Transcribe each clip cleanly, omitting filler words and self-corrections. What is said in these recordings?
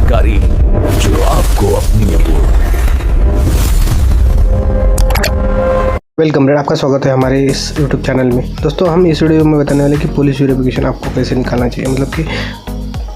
जानकारी जो आपको अपनी वेलकम फ्रेंड, आपका स्वागत है हमारे इस यूट्यूब चैनल में। दोस्तों, हम इस वीडियो में बताने वाले कि पुलिस वेरिफिकेशन आपको कैसे निकालना चाहिए, मतलब कि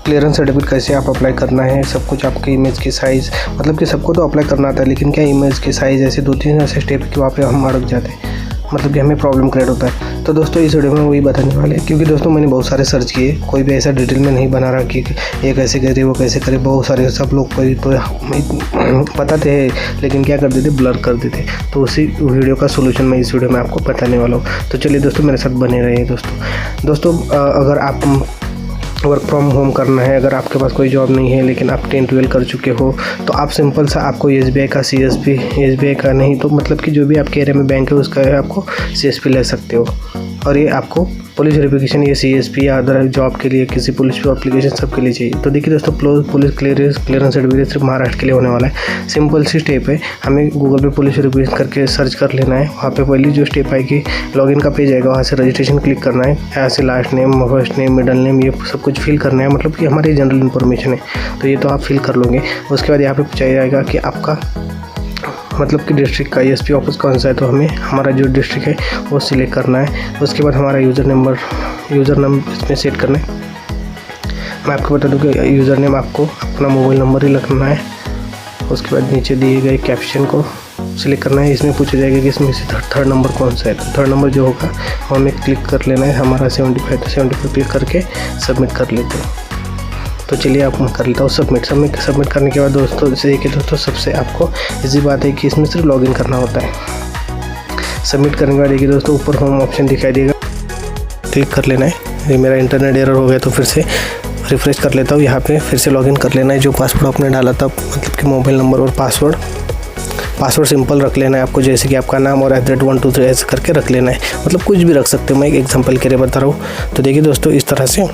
क्लियरेंस सर्टिफिकेट कैसे आप अप्लाई करना है, सब कुछ आपके इमेज की साइज़, मतलब कि सबको तो अप्लाई करना आता है, लेकिन क्या इमेज की साइज़ ऐसे 2-3 ऐसे स्टेप कि वहाँ पे हम अड़क जाते हैं, मतलब कि हमें प्रॉब्लम क्रिएट होता है। तो दोस्तों, इस वीडियो में वही बताने वाले हैं, क्योंकि दोस्तों मैंने बहुत सारे सर्च किए, कोई भी ऐसा डिटेल में नहीं बना रहा कि ये कैसे करे वो कैसे करे। बहुत सारे सब लोग कोई तो बताते हैं, लेकिन क्या कर देते, ब्लर कर देते। तो उसी वीडियो का सोल्यूशन मैं इस वीडियो में आपको बताने वाला हूँ। तो चलिए दोस्तों, मेरे साथ बने रहिए। दोस्तों अगर आप वर्क फ्रॉम होम करना है, अगर आपके पास कोई जॉब नहीं है लेकिन आप 10-12 कर चुके हो, तो आप सिंपल सा आपको SBI का CSP, SBI का नहीं तो मतलब कि जो भी आपके एरिया में बैंक है उसका आपको CSP ले सकते हो। और ये आपको पुलिस वेरिफिकेशन, ये CSP या अदर जॉब के लिए किसी पुलिस एप्लीकेशन सब के लिए चाहिए। तो देखिए दोस्तों, पुलिस क्लियरेंस सर्टिफिकेट सिर्फ महाराष्ट्र के लिए होने वाला है। सिंपल सी स्टेप है, हमें गूगल पे पुलिस वेरिफिकेशन करके सर्च कर लेना है। वहाँ पे पहली जो स्टेप आएगी, लॉगिन का पेज आएगा, वहाँ से रजिस्ट्रेशन क्लिक करना है। यहाँ से last name, first name, middle name, ये सब कुछ फिल करना है, मतलब कि हमारी जनरल इन्फॉर्मेशन है, तो ये तो आप फिल कर लोगे। उसके बाद यहाँ पे पूछा जाएगा कि आपका मतलब कि डिस्ट्रिक्ट का ESP ऑफिस कौन सा है, तो हमें हमारा जो डिस्ट्रिक्ट है वो सिलेक्ट करना है। उसके बाद हमारा यूज़र नेम इसमें सेट करना है। मैं आपको बता दूं कि यूज़र नेम आपको अपना मोबाइल नंबर ही रखना है। उसके बाद नीचे दिए गए कैप्शन को सिलेक्ट करना है। इसमें पूछा जाएगा कि इसमें से थर्ड नंबर कौन सा है, तो थर्ड नंबर जो होगा वो हमें क्लिक कर लेना है। हमारा 75, तो 75 क्लिक करके सबमिट कर लेते हैं। तो चलिए आप कर लेता हूँ सबमिट करने के बाद दोस्तों, देखिए दोस्तों, सबसे आपको इजी बात है कि इसमें सिर्फ लॉगिन करना होता है। सबमिट करने के बाद देखिए दोस्तों, ऊपर होम ऑप्शन दिखाई देगा, क्लिक कर लेना है। ये मेरा इंटरनेट एरर हो गया तो फिर से रिफ्रेश कर लेता हूँ। यहाँ पे फिर से लॉगिन कर लेना है। जो पासवर्ड आपने डाला था, मतलब कि मोबाइल नंबर और पासवर्ड सिंपल रख लेना है आपको, जैसे कि आपका नाम और @123 ऐसे करके रख लेना है, मतलब कुछ भी रख सकते हो। मैं एक एग्जांपल के लिए बता रहा हूँ। तो देखिए दोस्तों, इस तरह से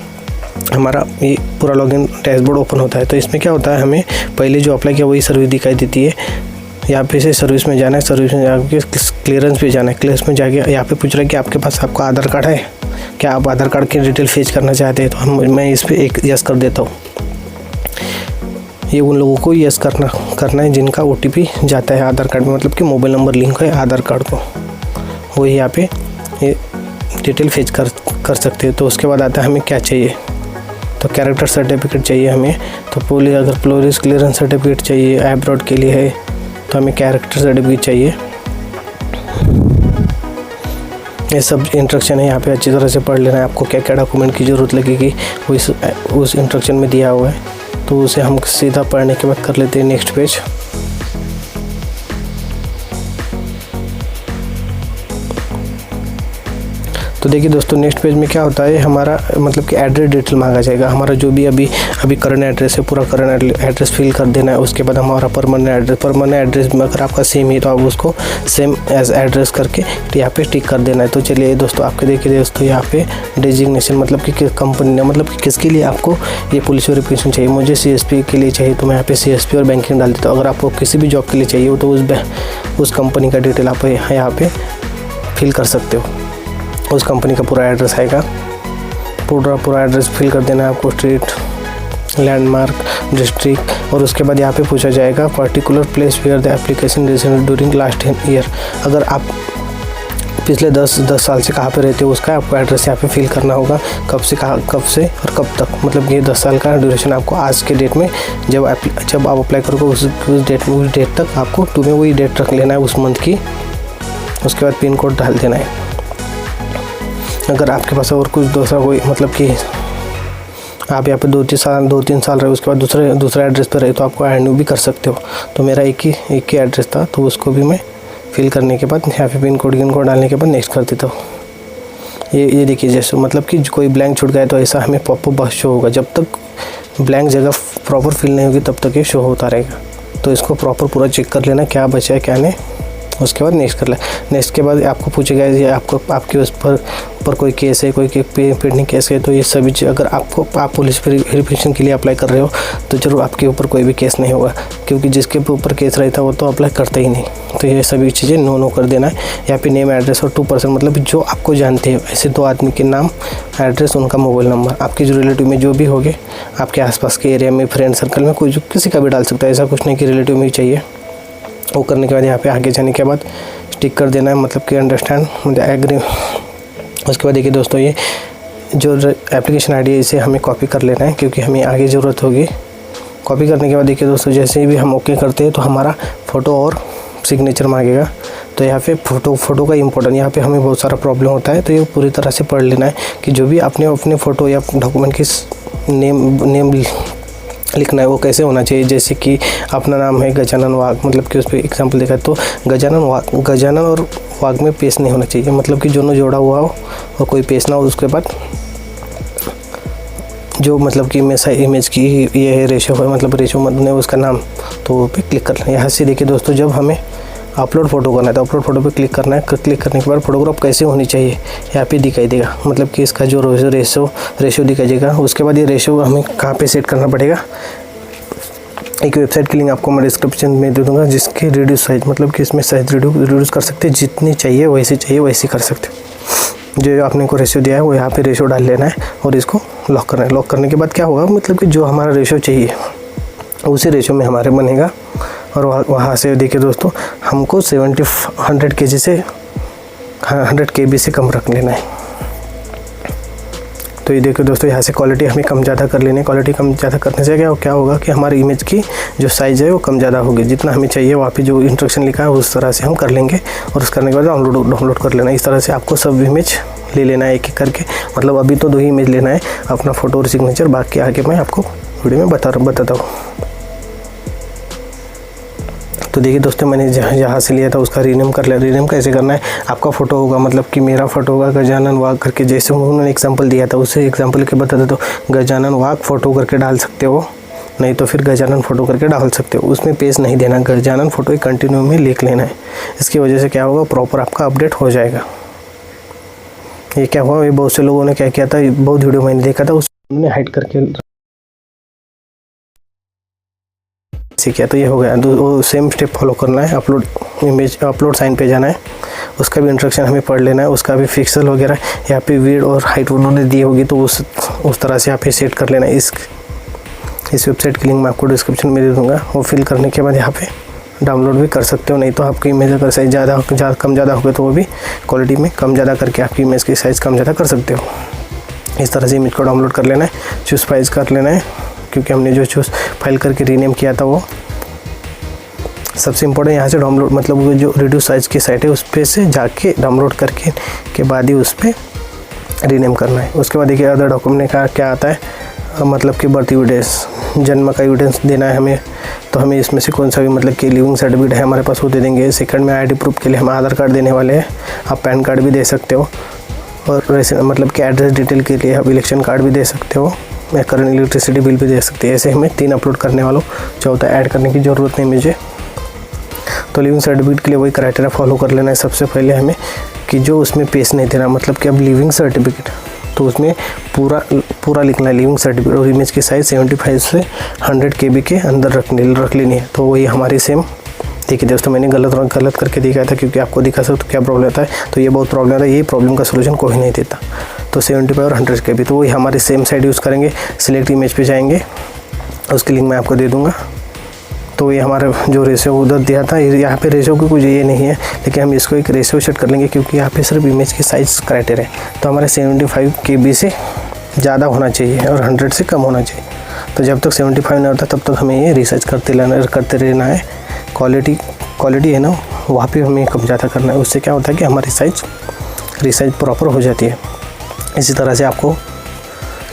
हमारा ये पूरा लॉगिन डैशबोर्ड ओपन होता है। तो इसमें क्या होता है, हमें पहले जो अप्लाई किया वही सर्विस दिखाई देती है। यहाँ पे से सर्विस में जाना है, सर्विस में जाके क्लियरेंस पे जाना है। क्लियरेंस में जाके यहाँ पे पूछ रहा है कि आपके पास आपका आधार कार्ड है क्या, आप आधार कार्ड की डिटेल फेच करना चाहते हैं, तो मैं इस पर एक यस कर देता हूँ। ये उन लोगों को यस करना है जिनका OTP जाता है आधार कार्ड में, मतलब कि मोबाइल नंबर लिंक है आधार कार्ड को, वही यहाँ पे ये डिटेल फेच कर सकते हैं। तो उसके बाद आता है हमें क्या चाहिए, तो कैरेक्टर सर्टिफिकेट चाहिए हमें। तो अगर पुलिस क्लियरेंस सर्टिफिकेट चाहिए, अब्रॉड के लिए है, तो हमें कैरेक्टर सर्टिफिकेट चाहिए। ये सब इंस्ट्रक्शन है, यहाँ पे अच्छी तरह से पढ़ लेना है। आपको क्या क्या डॉक्यूमेंट की ज़रूरत लगेगी वो उस इंस्ट्रक्शन में दिया हुआ है, तो उसे हम सीधा पढ़ने के बाद कर लेते हैं नेक्स्ट पेज। तो देखिए दोस्तों, नेक्स्ट पेज में क्या होता है, हमारा मतलब कि एड्रेस डिटेल मांगा जाएगा। हमारा जो भी अभी करंट एड्रेस है, पूरा करंट एड्रेस फिल कर देना है। उसके बाद हमारा परमानेंट एड्रेस में अगर आपका सेम है तो आप उसको सेम एज एड्रेस करके यहाँ पे टिक कर देना है। तो चलिए दोस्तों, आपके देखिए दोस्तों, यहाँ पे डेजिग्नेशन, मतलब कि कंपनी ने, मतलब कि किसके लिए आपको ये पुलिस वेरिफिकेशन चाहिए। मुझे CSP के लिए चाहिए, तो मैं यहाँ पे CSP और बैंकिंग डाल देता हूँ। अगर आपको किसी भी जॉब के लिए चाहिए हो तो उस कंपनी का डिटेल आप यहाँ पे फिल कर सकते हो। उस कंपनी का पूरा एड्रेस आएगा, पूरा एड्रेस फिल कर देना है आपको, स्ट्रीट, लैंडमार्क, डिस्ट्रिक्ट। और उसके बाद यहाँ पे पूछा जाएगा particular place where the application received during last 10 year. अगर आप पिछले 10 साल से कहाँ पे रहते हो उसका आपको एड्रेस यहाँ पे फिल करना होगा। कब से और कब तक, मतलब ये 10 साल का ड्यूरेशन आपको आज के डेट में जब आप अप्लाई करोगे उस डेट तक आपको तुम्हें वही डेट रख लेना है उस मंथ की। उसके बाद पिन कोड डाल देना है। अगर आपके पास और कुछ दूसरा कोई, मतलब कि आप यहाँ पे 2-3 साल रहे, उसके बाद दूसरा एड्रेस पर रहे, तो आपको रिन्यू भी कर सकते हो। तो मेरा एक ही एड्रेस था, तो उसको भी मैं फिल करने के बाद यहाँ पे पिन कोड डालने के बाद नेक्स्ट कर देता हूँ। ये देखिए, जैसे मतलब कि कोई ब्लैंक छूट गया तो ऐसा हमें पॉपअप शो होगा। जब तक ब्लैंक जगह प्रॉपर फिल नहीं होगी तब तक ये शो होता रहेगा। तो इसको प्रॉपर पूरा चेक कर लेना क्या बचा है क्या नहीं। उसके बाद नेक्स्ट कर लें। नेक्स्ट के बाद आपको पूछेगा ये आपके उस पर कोई केस है, कोई पेंडिंग केस है, तो ये सभी चीज़ अगर आप पुलिस वेरिफिकेशन के लिए अप्लाई कर रहे हो तो जरूर आपके ऊपर कोई भी केस नहीं होगा, क्योंकि जिसके ऊपर केस रहता है वो तो अप्लाई करता ही नहीं। तो ये सभी चीज़ें नो कर देना है। यहाँ पे नेम, एड्रेस और 2% मतलब जो आपको जानते हैं ऐसे 2 आदमी के नाम, एड्रेस, उनका मोबाइल नंबर, आपके जो रिलेटिव में जो भी होंगे, आपके आसपास के एरिया में, फ्रेंड सर्कल में कोई किसी का भी डाल सकता है, ऐसा कुछ नहीं कि रिलेटिव में ही चाहिए। वो करने के बाद यहाँ पे आगे जाने के बाद टिक कर देना है, मतलब कि अंडरस्टैंड, मतलब एग्री। उसके बाद देखिए दोस्तों, ये जो एप्लीकेशन आईडी है इसे हमें कॉपी कर लेना है, क्योंकि हमें आगे ज़रूरत होगी। कॉपी करने के बाद देखिए दोस्तों, जैसे भी हम ओके करते हैं तो हमारा फ़ोटो और सिग्नेचर मांगेगा। तो यहाँ पे फ़ोटो का इम्पोर्टेंट, यहाँ पे हमें बहुत सारा प्रॉब्लम होता है, तो ये पूरी तरह से पढ़ लेना है कि जो भी आपने अपने फ़ोटो या डॉक्यूमेंट की नेम लिखना है वो कैसे होना चाहिए। जैसे कि अपना नाम है गजानन वाघ, मतलब कि उस पर एग्जाम्पल देखा तो गजानन और वाघ में पेश नहीं होना चाहिए, मतलब कि दोनों जोड़ा हुआ हो और कोई पेश ना हो। उसके बाद जो मतलब कि इमेज की ये है रेशो है, मतलब रेशो मतलब उसका नाम, तो वो पे क्लिक करना है। यहाँ से देखिए दोस्तों, जब हमें अपलोड फ़ोटो करना है तो अपलोड फ़ोटो पे क्लिक करना है। क्लिक करने के बाद फोटोग्राफ कैसे होनी चाहिए यहाँ पे दिखाई देगा, मतलब कि इसका जो रेशो दिखाई देगा। उसके बाद ये रेशो हमें कहाँ पे सेट करना पड़ेगा, एक वेबसाइट की लिंक आपको मैं डिस्क्रिप्शन में दे दूँगा, जिसकी रिड्यूस साइज, मतलब कि इसमें साइज रिड्यूस कर सकते हैं, जितनी चाहिए वैसे कर सकते हैं। जो आपने को रेशो दिया है वो यहाँ पे रेशो डाल लेना है और इसको लॉक करना है। लॉक करने के बाद क्या होगा, मतलब कि जो हमारा रेशो चाहिए उसी रेशो में हमारे बनेगा। और वहाँ से देखिए दोस्तों, हमको 100 kg से 100 KB से कम रख लेना है। तो ये देखिए दोस्तों, यहाँ से क्वालिटी हमें कम ज़्यादा कर लेनी है। क्वालिटी कम ज़्यादा करने से क्या होगा कि हमारी इमेज की जो साइज़ है वो कम ज़्यादा होगी। जितना हमें चाहिए वहाँ पे जो इंस्ट्रक्शन लिखा है उस तरह से हम कर लेंगे, और उस करने के बाद डाउनलोड कर लेना है। इस तरह से आपको सब इमेज ले लेना है एक करके, मतलब अभी तो 2 ही इमेज लेना है, अपना फ़ोटो और सिग्नेचर, बाकी आगे मैं आपको वीडियो में बताता हूँ। तो देखिए दोस्तों, मैंने जहाँ से लिया था उसका रीनेम कर लिया। रीनेम कैसे करना है, आपका फ़ोटो होगा, मतलब कि मेरा फ़ोटो होगा गजानन वाघ करके, जैसे उन्होंने एग्जांपल दिया था उसे एग्जांपल के बता देता हूँ। गजानन वाघ फ़ोटो करके डाल सकते हो, नहीं तो फिर गजानन फ़ोटो करके डाल सकते हो। उसमें पेज नहीं देना, गजानन फ़ोटो ही कंटिन्यू में लिख लेना है। इसकी वजह से क्या होगा, प्रॉपर आपका अपडेट हो जाएगा। ये क्या हुआ, ये बहुत से लोगों ने क्या किया था, बहुत वीडियो मैंने देखा था, उसने हाइड करके किया, तो ये हो गया। तो सेम स्टेप फॉलो करना है, अपलोड साइन पे जाना है, उसका भी इंस्ट्रक्शन हमें पढ़ लेना है, उसका भी पिक्सल वगैरह यहाँ पे विड्थ और हाइट उन्होंने दी होगी, तो उस तरह से यहाँ पे सेट कर लेना है। इस वेबसाइट की लिंक मैं आपको डिस्क्रिप्शन में दे दूँगा। वो फिल करने के बाद यहाँ पे डाउनलोड भी कर सकते हो, नहीं तो आपकी इमेज अगर साइज़ कम ज़्यादा होगी तो वो भी क्वालिटी में कम ज़्यादा करके आपकी इमेज की साइज़ कम ज़्यादा कर सकते हो। इस तरह से इमेज को डाउनलोड कर लेना है, चूज़ फाइल्स कर लेना है, क्योंकि हमने जो चूज़ फाइल करके रीनेम किया था वो सबसे इम्पोर्टेंट। यहाँ से डाउनलोड, मतलब वो जो रिड्यूस साइज़ की साइट है उस पर से जाके डाउनलोड करके के बाद ही उस पर रीनेम करना है। उसके बाद देखिए अदर डॉक्यूमेंट का क्या आता है, मतलब कि बर्थ एविडेंस, जन्म का एविडेंस देना है हमें, तो हमें इसमें से कौन सा भी, मतलब कि लिविंग सर्टिफिकेट है हमारे पास वो दे देंगे। सेकंड में आईडी प्रूफ के लिए हम आधार कार्ड देने वाले हैं, आप पैन कार्ड भी दे सकते हो, और मतलब कि एड्रेस डिटेल के लिए आप इलेक्शन कार्ड भी दे सकते हो, या करंट इलेक्ट्रिसिटी बिल भी दे सकते हैं। ऐसे हमें 3 अपलोड करने वालों, चौथा ऐड करने की ज़रूरत नहीं मुझे। तो लिविंग सर्टिफिकेट के लिए वही क्राइटेरिया फॉलो कर लेना है। सबसे पहले हमें कि जो उसमें पेश नहीं देना, मतलब कि अब लिविंग सर्टिफिकेट तो उसमें पूरा लिखना है लिविंग सर्टिफिकेट, और इमेज की साइज़ 75 से 100 KB के अंदर रख लेनी है। तो वही हमारी सेम, देखिए दोस्तों मैंने गलत करके दिखाया था, क्योंकि आपको दिखा सकते तो क्या प्रॉब्लम होता है, तो ये बहुत प्रॉब्लम है, ये प्रॉब्लम का सोल्यूशन कोई नहीं देता। तो 75 और 100 KB, तो वही हमारी सेम साइड यूज़ करेंगे। सिलेक्ट इमेज पे जाएंगे, उसकी लिंक मैं आपको दे दूँगा। तो ये हमारा जो रेशो उधर दिया था, यहाँ पे रेशो की कुछ ये नहीं है, लेकिन हम इसको एक रेशो सेट कर लेंगे, क्योंकि यहाँ पे सिर्फ इमेज की साइज़ क्राइटेरिया है। तो हमारे 75 KB से ज़्यादा होना चाहिए और 100 से कम होना चाहिए। तो जब तक 75 नहीं होता तब तक हमें ये रिसर्च करते रहना है। क्वालिटी है ना, वहाँ पे हमें कम ज़्यादा करना है। उससे क्या होता है कि हमारी रिसाइज प्रॉपर हो जाती है। इसी तरह से आपको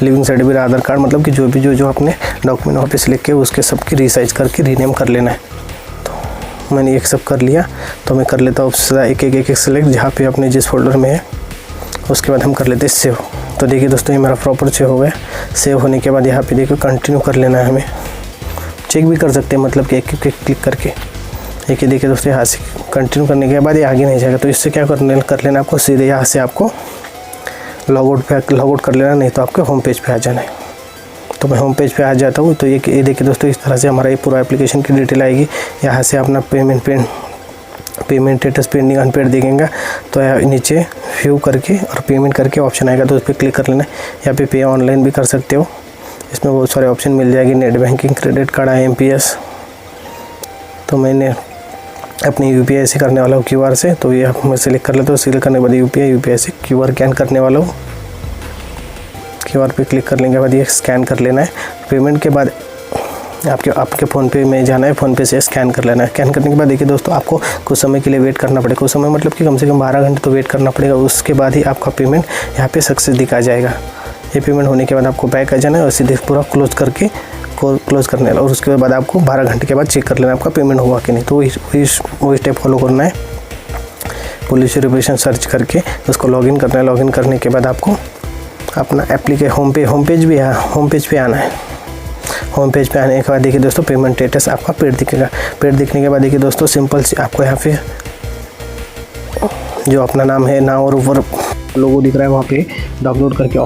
लिविंग सर्टिफिकेट, आधार कार्ड, मतलब कि जो आपने डॉक्यूमेंट वहाँ पे सिलेक्ट किए उसके सबकी रिसाइज करके रीनेम कर लेना है। तो मैंने एक सब कर लिया, तो मैं कर लेता हूँ एक सिलेक्ट जहाँ पे अपने जिस फोल्डर में है। उसके बाद हम कर लेते हैं सेव। तो देखिए दोस्तों, ये मेरा प्रॉपर सेव हो गया। सेव होने के बाद यहाँ पे देखो कंटिन्यू कर लेना है, हमें चेक भी कर सकते हैं, मतलब कि एक क्लिक करके देखिए दोस्तों, यहाँ से कंटिन्यू करने के बाद ये आगे नहीं जाएगा। तो इससे क्या कर लेना आपको, सीधे यहाँ से आपको लॉग आउट कर लेना, नहीं तो आपके होम पेज पे आ जाना है। तो मैं होम पेज पे आ जाता हूँ। तो ये देखिए दोस्तों, इस तरह से हमारा ये पूरा एप्लीकेशन की डिटेल आएगी। यहाँ से अपना पेमेंट स्टेटस पेंडिंग अनपेड दिखेगा। तो यहाँ नीचे व्यू करके और पेमेंट करके ऑप्शन आएगा, तो उस पर क्लिक कर लेना है। यहाँ पे पे ऑनलाइन भी कर सकते हो, इसमें बहुत सारे ऑप्शन मिल जाएगी, net banking, credit card, IMPS। तो मैंने अपनी UPI से करने वाला हूँ, QR से। तो ये मैं सिलेक्ट कर लेता हूँ। सिलेक्ट करने के बाद UPI से QR स्कैन करने वाला हूँ। QR पे क्लिक करने के बाद ये स्कैन कर लेना है। पेमेंट के बाद आपके फ़ोनपे में जाना है, फ़ोनपे से स्कैन कर लेना है। स्कैन करने के बाद देखिए दोस्तों, आपको कुछ समय के लिए वेट करना पड़ेगा। कुछ समय मतलब कि कम से कम 12 घंटे तो वेट करना पड़ेगा। उसके बाद ही आपका पेमेंट यहाँ पे सक्सेस दिखा जाएगा। ये पेमेंट होने के बाद आपको बैक आ जाना है और सीधे पूरा क्लोज करने वाला। और उसके बाद आपको 12 घंटे के बाद चेक कर लेना आपका पेमेंट हुआ कि नहीं। तो वही स्टेप फॉलो करना है। पुलिस वेरिफिकेशन सर्च करके उसको लॉगिन करना है। लॉगिन करने के बाद आपको अपना होम पेज पे आना है। होम पेज पे आने के बाद देखिए दोस्तों, पेमेंट स्टेटस आपका पेड दिखेगा। पेड दिखने के बाद देखिए दोस्तों, सिंपल से आपको यहाँ पे जो अपना नाम है ना और ऊपर लोगो दिख रहा है, वहाँ पे डाउनलोड करके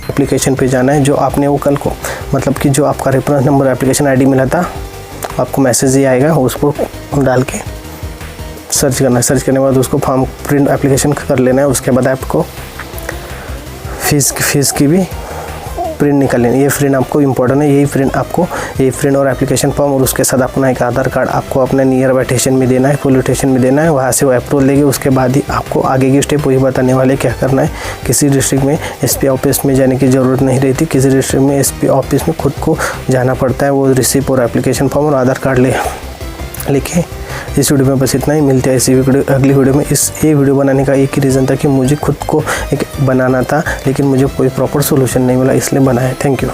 एप्लीकेशन पे जाना है। जो आपने वो कल को मतलब कि जो आपका रेफरेंस नंबर एप्लीकेशन ID मिला था, आपको मैसेज ही आएगा, उसको डाल के सर्च करना है। सर्च करने के बाद उसको फॉर्म प्रिंट एप्लीकेशन कर लेना है। उसके बाद आपको फीस की भी प्रिंट निकाल लेना। ये प्रिंट आपको इम्पोर्टेंट है। यही प्रिंट और एप्लीकेशन फॉर्म, और उसके साथ अपना एक आधार कार्ड आपको अपने नियर बाय स्टेशन में देना है, पुलिस स्टेशन में देना है। वहाँ से वो अप्रूवल लेंगे। उसके बाद ही आपको आगे की स्टेप वही बताने वाले क्या करना है। किसी डिस्ट्रिक्ट में SP ऑफिस में जाने की ज़रूरत नहीं रहती। किसी डिस्ट्रिक्ट में SP ऑफिस में खुद को जाना पड़ता है। वो रिसिप्ट और एप्लीकेशन फॉर्म और आधार कार्ड लेके। इस वीडियो में बस इतना ही। मिलते हैं इसी अगली वीडियो में। ये वीडियो बनाने का एक ही रीज़न था कि मुझे खुद को एक बनाना था, लेकिन मुझे कोई प्रॉपर सोल्यूशन नहीं मिला, इसलिए बनाया। Thank you.